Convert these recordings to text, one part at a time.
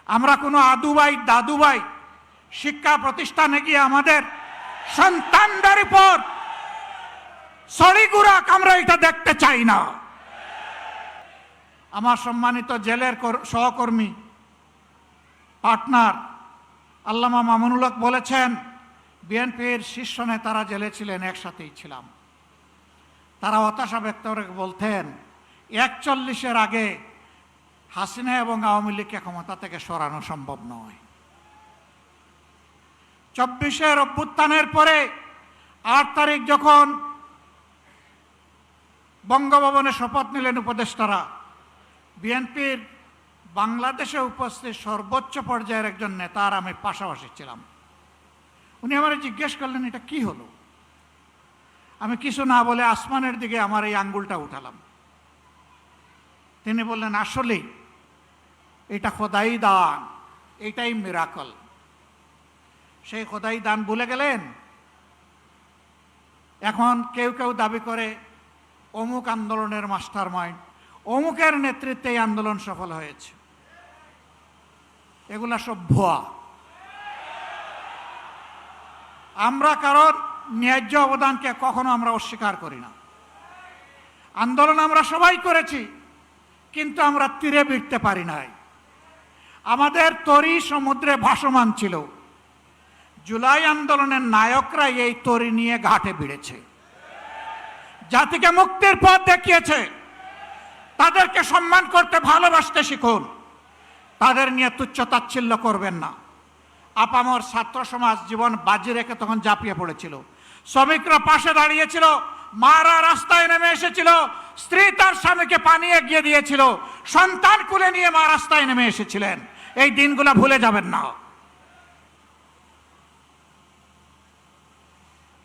আমরা কোনো আদুভাই দাদুভাই শিক্ষা প্রতিষ্ঠানে গিয়ে আমাদের সন্তানদের উপর সড়িগুড়া আমরা এটা দেখতে চাই না। আমার সম্মানিত জেলের সহকর্মী পার্টনার আল্লামা মামুনুল হক বলেছেন, বিএনপির শীর্ষ নেতারা জেলে ছিলেন, একসাথেই ছিলাম। তারা হতাশা ব্যক্ত করে বলতেন 41-এর আগে হাসিনা এবং আওয়ামী লীগকে ক্ষমতা থেকে সরানো সম্ভব নয়। 24-এর অভ্যুত্থানের পরে 8 তারিখ যখন বঙ্গভবনে শপথ নিলেন উপদেষ্টারা, বিএনপির বাংলাদেশে উপস্থিত সর্বোচ্চ পর্যায়ের একজন নেতা আর আমি পাশাপাশি ছিলাম। উনি আমাকে জিজ্ঞেস করলেন, এটা কি হলো? আমি কিছু না বলে আসমানের দিকে আমার এই আঙ্গুলটা উঠালাম। তিনি বললেন, আসলেই এটা খোদাই দান, এটাই মিরাকল। সেই খোদাই দান ভুলে গেলেন। এখন কেউ কেউ দাবি করে অমুক আন্দোলনের মাস্টার মাইন্ড, অমুকের নেতৃত্বে এই আন্দোলন সফল হয়েছে। এগুলা সব ভুয়া। আমরা কারণ ন্যায্য অবদানকে কখনো আমরা অস্বীকার করি না। আন্দোলন আমরা সবাই করেছি, কিন্তু আমরা তীরে ভিড়তে পারি নাই। আমাদের তরি সমুদ্রে ভাসমান ছিল। জুলাই আন্দোলনের নায়করা এই তরি নিয়ে ঘাটে ভিড়েছে, জাতিকে মুক্তির পথ দেখিয়েছে। তাদেরকে সম্মান করতে, ভালোবাসতে শিখুন। তাদের নিয়ে তুচ্ছ তাচ্ছিল্য করবেন না। আপামর ছাত্র সমাজ জীবন বাজি রেখে তখন ঝাঁপিয়ে পড়েছিল। শ্রমিকরা পাশে দাঁড়িয়েছিল, মারা রাস্তায় নেমে এসেছিল, স্ত্রী তার স্বামীকে পানি এগিয়ে দিয়েছিল, সন্তান কুলে নিয়ে মা রাস্তায় নেমে এসেছিলেন। এই দিনগুলো ভুলে যাবেন না।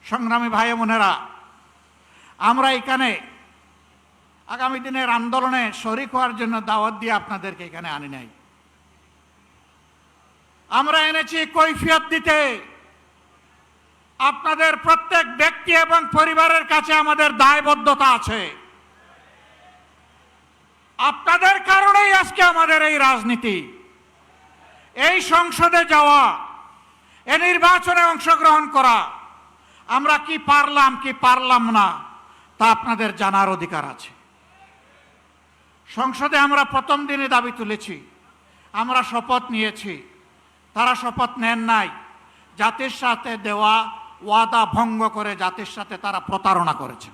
সংগ্রামী ভাই বোনেরা, আমরা এখানে আগামী দিনের আন্দোলনে শরিক হওয়ার জন্য দাওয়াত দিয়ে আপনাদেরকে এখানে আনি নাই। আমরা এনেছি কৈফিয়ত দিতে। আপনাদের প্রত্যেক ব্যক্তি এবং পরিবারের কাছে আমাদের দায়বদ্ধতা আছে। আপনাদের কারণেই আজকে আমাদের এই রাজনীতি, এই সংসদে যাওয়া, এই নির্বাচনে অংশগ্রহণ করা। আমরা কি পারলাম কি পারলাম না তা আপনাদের জানার অধিকার আছে। সংসদে আমরা প্রথম দিনে দাবি তুলেছি, আমরা শপথ নিয়েছি। তারা শপথ নেন নাই। জাতির সাথে দেওয়া ওয়াদা ভঙ্গ করে জাতির সাথে তারা প্রতারণা করেছেন।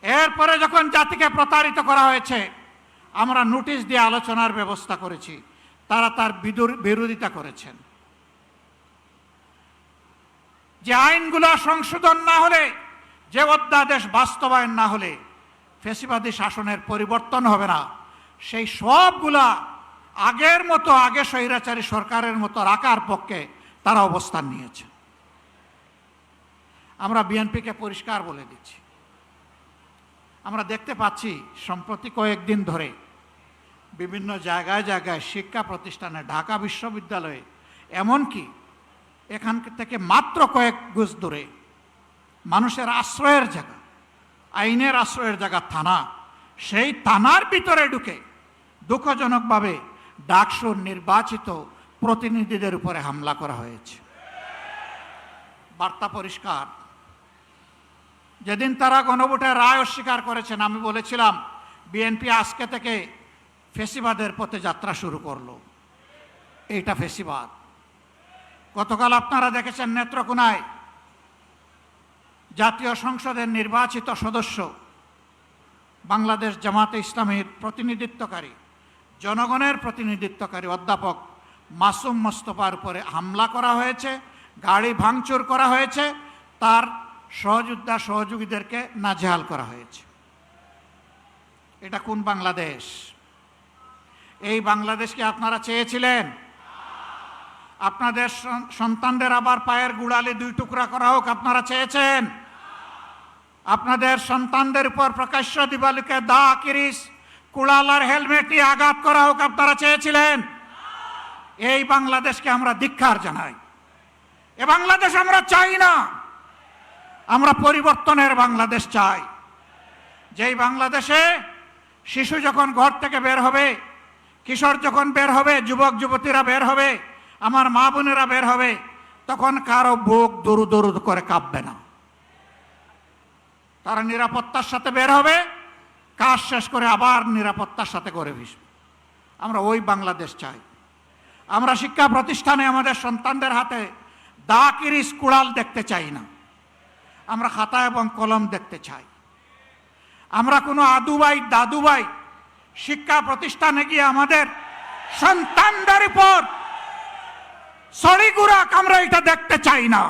এরপরে যখন জাতিকে প্রতারিত করা হয়েছে, আমরা নোটিশ দিয়ে আলোচনার ব্যবস্থা করেছি, তারা তার বিরোধিতা করেছেন। যে আইনগুলো সংশোধন না হলে, যে অধ্যাদেশ বাস্তবায়ন না হলে ফ্যাসিবাদী শাসনের পরিবর্তন হবে না, সেই সবগুলা আগের মতো, আগে স্বৈরাচারী সরকারের মতো রাখার পক্ষে তারা অবস্থান নিয়েছে। আমরা বিএনপিকে পরিষ্কার বলে দিচ্ছি, আমরা দেখতে পাচ্ছি সম্প্রতি কয়েকদিন ধরে বিভিন্ন জায়গায় জায়গায় শিক্ষা প্রতিষ্ঠানে, ঢাকা বিশ্ববিদ্যালয়ে, এমনকি এখান থেকে মাত্র কয়েক গজ দূরে মানুষের আশ্রয়ের জায়গা, আইনের আশ্রয়ের জায়গা থানা, সেই থানার ভিতরে ঢুকে দুঃখজনকভাবে ডাকসুর নির্বাচিত প্রতিনিধিদের উপরে হামলা করা হয়েছে। বার্তা পরিষ্কার। যেদিন তারা গণভোটের রায় অস্বীকার করেছেন, আমি বলেছিলাম বিএনপি আজকে থেকে ফ্যাসিবাদের পথে যাত্রা শুরু করলো। এইটা ফ্যাসিবাদ। গতকাল আপনারা দেখেছেন নেত্রকোনায় জাতীয় সংসদের নির্বাচিত সদস্য, বাংলাদেশ জামাতে ইসলামীর প্রতিনিধিত্বকারী, জনগণের প্রতিনিধিত্বকারী অধ্যাপক মাসুম মোস্তফার উপরে হামলা করা হয়েছে, গাড়ি ভাঙচুর করা হয়েছে, তার সহযোদ্ধা সহযোগীদেরকে নাজেহাল করা হয়েছে। এটা কোন বাংলাদেশ? এই বাংলাদেশকে আপনারা চেয়েছিলেন? আপনাদের সন্তানদের আবার পায়ের গুড়ালি 2 টুকরা করা হোক আপনারা চেয়েছেন? আপনাদের সন্তানদের উপর প্রকাশ্য দিবালোকে দা, কিরিস, কুড়ালার হেলমেট নিয়ে আঘাত করা হোক আপনারা চেয়েছিলেন? এই বাংলাদেশকে আমরা ধিক্কার জানাই। এ বাংলাদেশ আমরা চাই না। আমরা পরিবর্তনের বাংলাদেশ চাই, যেই বাংলাদেশে শিশু যখন ঘর থেকে বের হবে কিশোর যখন বের হবে, যুবক যুবতীরা বের হবে, আমার মা বোনেরা বের হবে, তখন কারো বুক দরু দরু করে কাঁপবে না। তারা নিরাপত্তার সাথে বের হবে, কাজ শেষ করে আবার নিরাপত্তার সাথে করে ভিসবে। আমরা ওই বাংলাদেশ চাই। আমরা শিক্ষা প্রতিষ্ঠানে আমাদের সন্তানদের হাতে দা কিরিস কুড়াল দেখতে চাই না। আমরা খাতা এবং কলম দেখতে চাই। আমরা কোনো আদুবাই দাদুবাই শিক্ষা প্রতিষ্ঠানে গিয়ে আমাদের সন্তানদের উপর ছড়ি গুড়া আমরা এটা দেখতে চাই না।